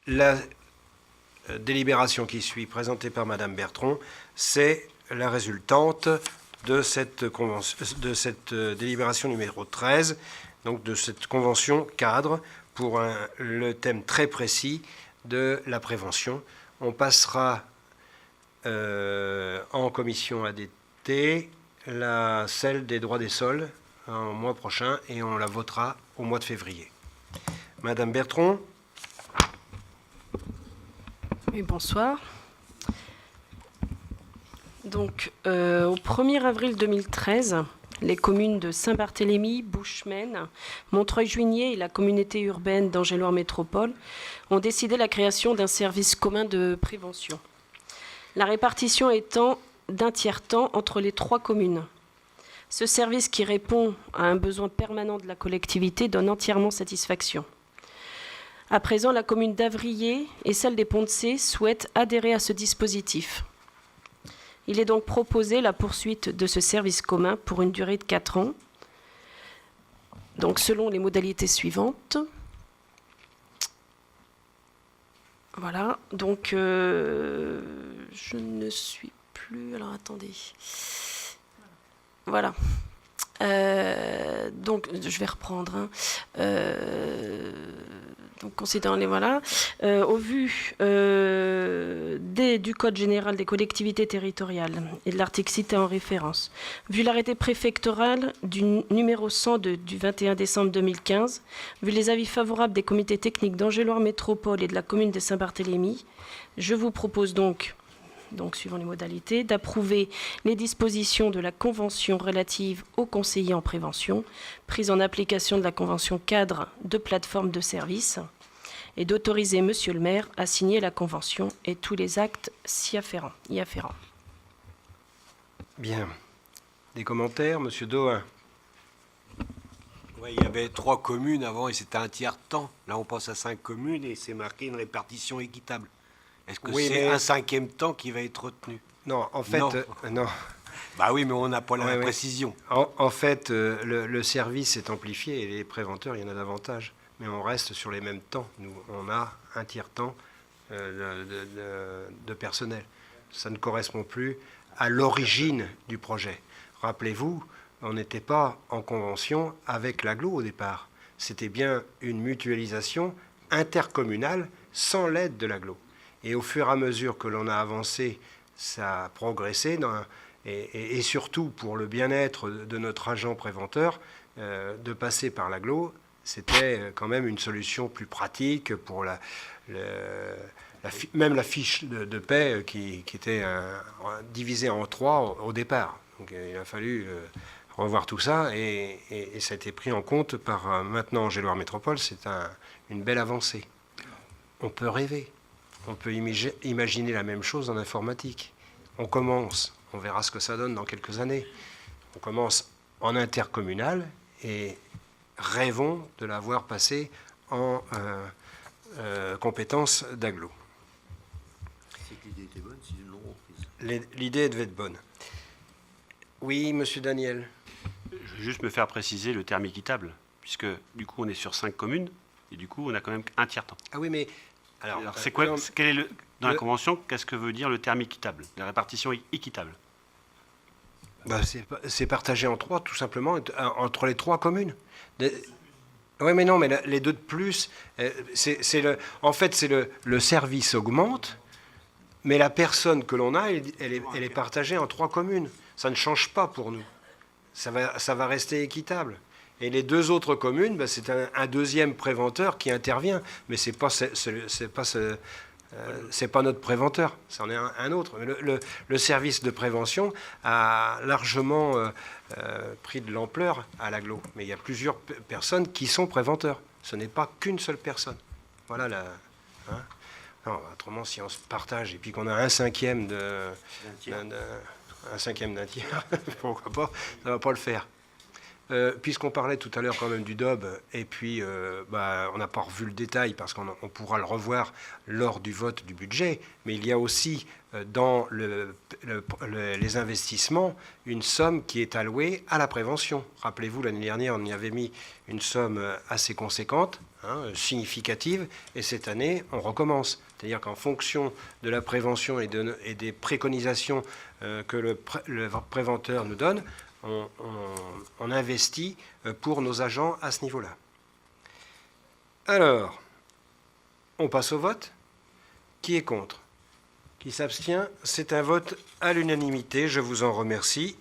La délibération qui suit, présentée par Madame Bertrand, c'est la résultante de cette délibération numéro 13, donc de cette convention cadre pour le thème très précis de la prévention. On passera en commission ADT celle des droits des sols en mois prochain et on la votera au mois de février. Madame Bertrand. Oui, bonsoir. Donc, au 1er avril 2013, les communes de Saint-Barthélemy, Bouchemaine, Montreuil-Juigné et la communauté urbaine d'Angéloire Métropole ont décidé la création d'un service commun de prévention. La répartition étant d'un tiers-temps entre les 3 communes. Ce service qui répond à un besoin permanent de la collectivité donne entièrement satisfaction. À présent, la commune d'Avrier et celle des Ponts-de-Cé souhaitent adhérer à ce dispositif. Il est donc proposé la poursuite de ce service commun pour une durée de 4 ans, donc selon les modalités suivantes. Voilà, donc je ne suis plus... Alors attendez. Voilà. Donc je vais reprendre. Donc considérant les voilà, au vu du Code général des collectivités territoriales et de l'article cité en référence, vu l'arrêté préfectoral du numéro 100 du 21 décembre 2015, vu les avis favorables des comités techniques d'Angéloire Métropole et de la commune de Saint-Barthélemy, je vous propose donc suivant les modalités, d'approuver les dispositions de la convention relative aux conseillers en prévention, prise en application de la convention cadre de plateforme de services, et d'autoriser Monsieur le maire à signer la convention et tous les actes y afférents. Bien. Des commentaires, Monsieur Dohain? Oui, il y avait 3 communes avant et c'était un tiers-temps. Là, on passe à 5 communes et c'est marqué une répartition équitable. Est-ce que c'est un 5e temps qui va être retenu? Non, en fait, non. Bah oui, mais on n'a pas la précision. En fait, le service est amplifié et les préventeurs, il y en a davantage. Mais on reste sur les mêmes temps. Nous, on a un tiers-temps de personnel. Ça ne correspond plus à l'origine du projet. Rappelez-vous, on n'était pas en convention avec l'agglo au départ. C'était bien une mutualisation intercommunale sans l'aide de l'agglo. Et au fur et à mesure que l'on a avancé, ça a progressé, et surtout pour le bien-être de notre agent préventeur, de passer par l'agglo, c'était quand même une solution plus pratique pour même la fiche de paie qui était divisée en 3 au départ. Donc il a fallu revoir tout ça, et ça a été pris en compte par maintenant Angéloire Métropole. C'est une belle avancée. On peut rêver. On peut imaginer la même chose en informatique. On commence, on verra ce que ça donne dans quelques années. On commence en intercommunal et rêvons de l'avoir passé en compétence d'agglo. C'est que l'idée était bonne, sinon non reprise. L'idée devait être bonne. Oui, monsieur Daniel. Je veux juste me faire préciser le terme équitable, puisque du coup on est sur 5 communes, et du coup on a quand même un tiers-temps. Ah oui, mais... Alors c'est quoi, dans la convention, qu'est-ce que veut dire le terme équitable, la répartition équitable? C'est partagé en 3, tout simplement, entre les 3 communes. Oui, mais non, mais les 2 de plus, en fait, c'est le service augmente, mais la personne que l'on a, elle est partagée en 3 communes. Ça ne change pas pour nous. Ça va rester équitable. Et les 2 autres communes, c'est un deuxième préventeur qui intervient, mais c'est pas notre préventeur, c'en est un autre. Le service de prévention a largement pris de l'ampleur à l'agglo, mais il y a plusieurs personnes qui sont préventeurs. Ce n'est pas qu'une seule personne. Voilà hein. Non, autrement, si on se partage et puis qu'on a un cinquième d'un tiers, pourquoi pas, ça ne va pas le faire. Puisqu'on parlait tout à l'heure quand même du DOB, et puis on n'a pas revu le détail parce qu'on pourra le revoir lors du vote du budget, mais il y a aussi dans les investissements une somme qui est allouée à la prévention. Rappelez-vous, l'année dernière, on y avait mis une somme assez conséquente, significative, et cette année, on recommence. C'est-à-dire qu'en fonction de la prévention et des préconisations que le préventeur nous donne, on investit pour nos agents à ce niveau-là. Alors, on passe au vote. Qui est contre? Qui s'abstient? C'est un vote à l'unanimité. Je vous en remercie.